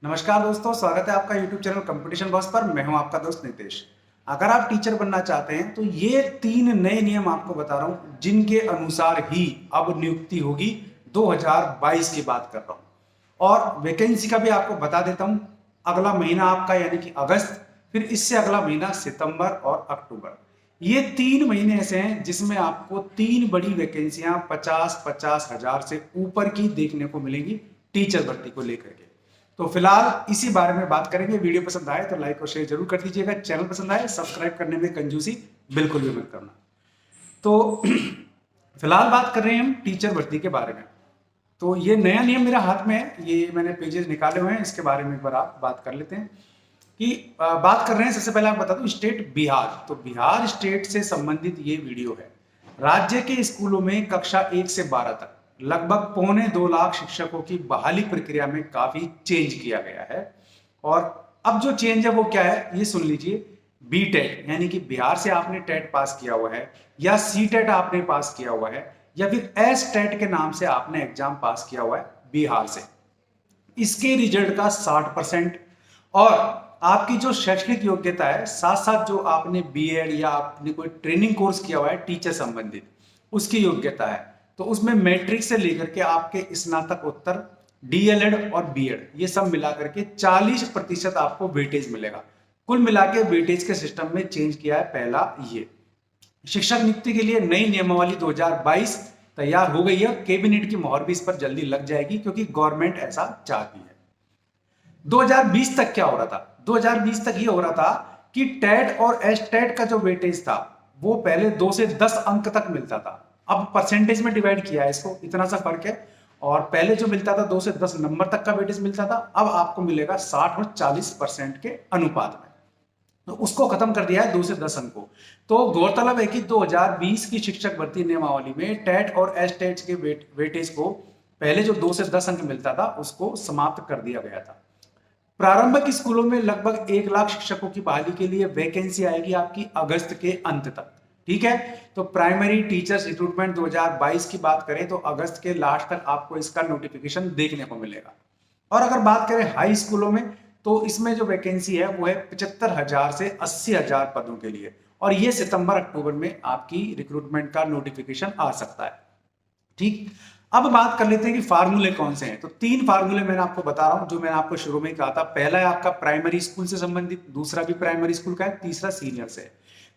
नमस्कार दोस्तों, स्वागत है आपका YouTube चैनल कंपटीशन बॉस पर। मैं हूं आपका दोस्त नितेश। अगर आप टीचर बनना चाहते हैं तो ये 3 नए नियम आपको बता रहा हूं जिनके अनुसार ही अब नियुक्ति होगी। 2022 की बात कर रहा हूं और वैकेंसी का भी आपको बता देता हूं। अगला महीना आपका यानी कि अगस्त, फिर इससे अगला महीना सितंबर और अक्टूबर। ये 3 महीने ऐसे हैं जिसमें आपको 3 बड़ी वैकेंसियां 50-50 हजार से ऊपर की देखने को मिलेंगी टीचर भर्ती को लेकर के। तो फिलहाल इसी बारे में बात करेंगे। वीडियो पसंद आए तो लाइक और शेयर जरूर कर दीजिएगा। चैनल पसंद आए सब्सक्राइब करने में कंजूसी बिल्कुल भी मत करना। तो फिलहाल बात कर रहे हैं हम टीचर भर्ती के बारे में। तो ये नया नियम मेरा हाथ में है, ये मैंने पेजेस निकाले हुए हैं, इसके बारे में एक बार आप बात कर लेते हैं कि बात कर रहे हैं। सबसे पहले आप बता दूं स्टेट बिहार। तो बिहार स्टेट से संबंधित ये वीडियो है। राज्य के स्कूलों में कक्षा 1 से 12 तक लगभग 2.25 लाख शिक्षकों की बहाली प्रक्रिया में काफी चेंज किया गया है। और अब जो चेंज है वो क्या है ये सुन लीजिए। बी टेट यानी कि बिहार से आपने टेट पास किया हुआ है, या सी टेट आपने पास किया हुआ है, या फिर एस टेट के नाम से आपने एग्जाम पास किया हुआ है बिहार से, इसके रिजल्ट का 60% और आपकी जो शैक्षणिक योग्यता है, साथ साथ जो आपने बीएड या आपने कोई ट्रेनिंग कोर्स किया हुआ है टीचर संबंधित, उसकी योग्यता है, तो उसमें मैट्रिक से लेकर के आपके स्नातकोत्तर, डीएलएड और बीएड ये सब मिलाकर के 40% आपको वेटेज मिलेगा। कुल मिला के वेटेज के सिस्टम में चेंज किया है पहला ये। शिक्षक नियुक्ति के लिए नई नियमावली 2022 तैयार हो गई है। कैबिनेट की मोहर भी इस पर जल्दी लग जाएगी क्योंकि गवर्नमेंट ऐसा चाहती है। 2020 तक क्या हो रहा था? 2020 तक ये हो रहा था कि टेट और एस टेट का जो वेटेज था वो पहले 2 से 10 अंक तक मिलता था। अब परसेंटेज में डिवाइड किया है इसको, इतना सा फर्क है। और पहले जो मिलता था 2 से 10 नंबर तक का वेटेज मिलता था, अब आपको मिलेगा 60 और 40% के अनुपात में। तो उसको खत्म कर दिया है 2 से 10 अंक को। तो गौरतलब है कि 2020 की शिक्षक भर्ती नियमावली में टेट और एस टेट के वेटेज को पहले जो 2 से 10 अंक मिलता था उसको समाप्त कर दिया गया था। प्रारंभिक स्कूलों में लगभग 1 लाख शिक्षकों की बहाली के लिए वैकेंसी आएगी आपकी अगस्त के अंत तक। ठीक है, तो प्राइमरी टीचर्स रिक्रूटमेंट 2022 की बात करें तो अगस्त के लास्ट तक आपको इसका नोटिफिकेशन देखने को मिलेगा। और अगर बात करें हाई स्कूलों में तो इसमें जो वैकेंसी है वो है 75,000 से 80,000 पदों के लिए, और ये सितंबर अक्टूबर में आपकी रिक्रूटमेंट का नोटिफिकेशन आ सकता है। ठीक, अब बात कर लेते हैं कि फार्मूले कौन से हैं। तो 3 फार्मूले मैंने आपको बता रहा हूं जो मैंने आपको शुरू में कहा था। पहला है आपका प्राइमरी स्कूल से संबंधित, दूसरा भी प्राइमरी स्कूल का है, तीसरा सीनियर से।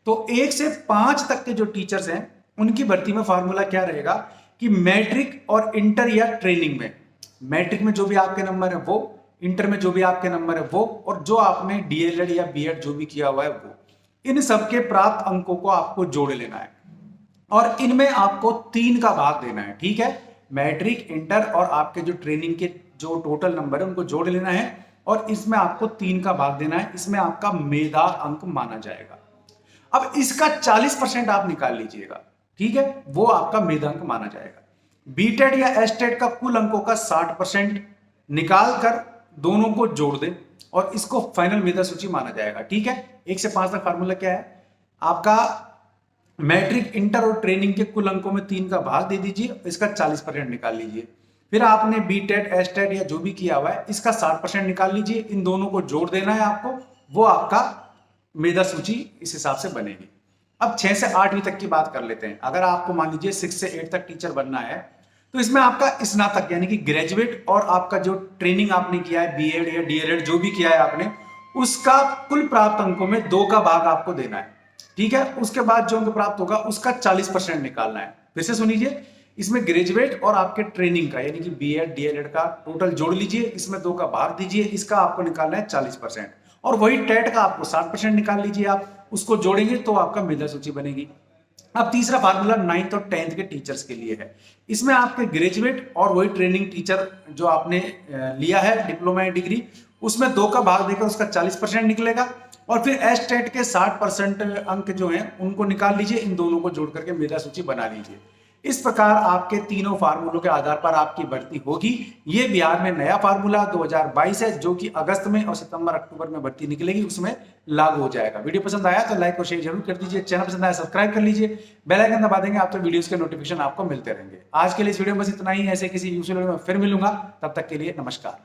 तो 1 से 5 तक के जो टीचर्स हैं उनकी भर्ती में फार्मूला क्या रहेगा कि मैट्रिक और इंटर या ट्रेनिंग में, मैट्रिक में जो भी आपके नंबर है वो, इंटर में जो भी आपके नंबर है वो, और जो आपने डीएलएड या बीएड जो भी किया हुआ है वो, इन सबके प्राप्त अंकों को आपको जोड़ लेना है और इनमें आपको 3 का भाग देना है। ठीक है, मैट्रिक, इंटर और आपके जो ट्रेनिंग के जो टोटल नंबर है उनको जोड़ लेना है और इसमें आपको 3 का भाग देना है। इसमें आपका मेधा अंक माना जाएगा। अब इसका 40% आप निकाल लीजिएगा। ठीक है, वो आपका मेधा अंक माना जाएगा। बीटेड या एसटेड का कुल अंकों का 60% निकाल कर दोनों को जोड़ दें और इसको फाइनल मेधा सूची माना जाएगा। ठीक है, 1 से 5 तक फार्मूला क्या है आपका? मैट्रिक, इंटर और ट्रेनिंग के कुल अंकों में 3 का भाग दे दीजिए, इसका 40% निकाल लीजिए। फिर आपने बीटेड, एसटेड या जो भी किया हुआ है इसका 60% निकाल लीजिए। इन दोनों को जोड़ देना है आपको, वो आपका मेधा सूची इस हिसाब से बनेगी। अब 6 से 8वीं तक की बात कर लेते हैं। अगर आपको मान लीजिए 6 से 8 तक टीचर बनना है तो इसमें आपका स्नातक यानी कि ग्रेजुएट और आपका जो ट्रेनिंग आपने किया है बीएड या डीएलएड जो भी किया है आपने, उसका कुल प्राप्त अंकों में 2 का भाग आपको देना है। ठीक है, उसके बाद जो अंक प्राप्त होगा उसका 40% निकालना है। फिर से सुनिए, इसमें ग्रेजुएट और आपके ट्रेनिंग का यानी कि बीएड डीएलएड का टोटल जोड़ लीजिए, इसमें 2 का भाग दीजिए, इसका आपको निकालना है 40%। और वही टेट का आपको 60% निकाल लीजिए, आप उसको जोड़ेंगे तो आपका मेधा सूची बनेगी। अब तीसरा फार्मूला 9th और 10th के टीचर्स के लिए है। इसमें आपके ग्रेजुएट और वही ट्रेनिंग टीचर जो आपने लिया है डिप्लोमा या डिग्री, उसमें 2 का भाग देकर उसका 40% निकलेगा और फिर एस टेट के 60% अंक जो हैं उनको निकाल लीजिए, इन दोनों को जोड़ करके मेधा सूची बना लीजिए। इस प्रकार आपके तीनों फार्मूलों के आधार पर आपकी भर्ती होगी। ये बिहार में नया फार्मूला 2022 है जो कि अगस्त में और सितंबर अक्टूबर में भर्ती निकलेगी, उसमें लागू हो जाएगा। वीडियो पसंद आया तो लाइक और शेयर जरूर कर दीजिए। चैनल पसंद आया सब्सक्राइब कर लीजिए, बेल आइकन दबा देंगे, आप तो वीडियोस के नोटिफिकेशन आपको मिलते रहेंगे। आज के लिए इस वीडियो में बस इतना ही। ऐसे किसी यूजफुल वीडियो में फिर मिलूंगा, तब तक के लिए नमस्कार।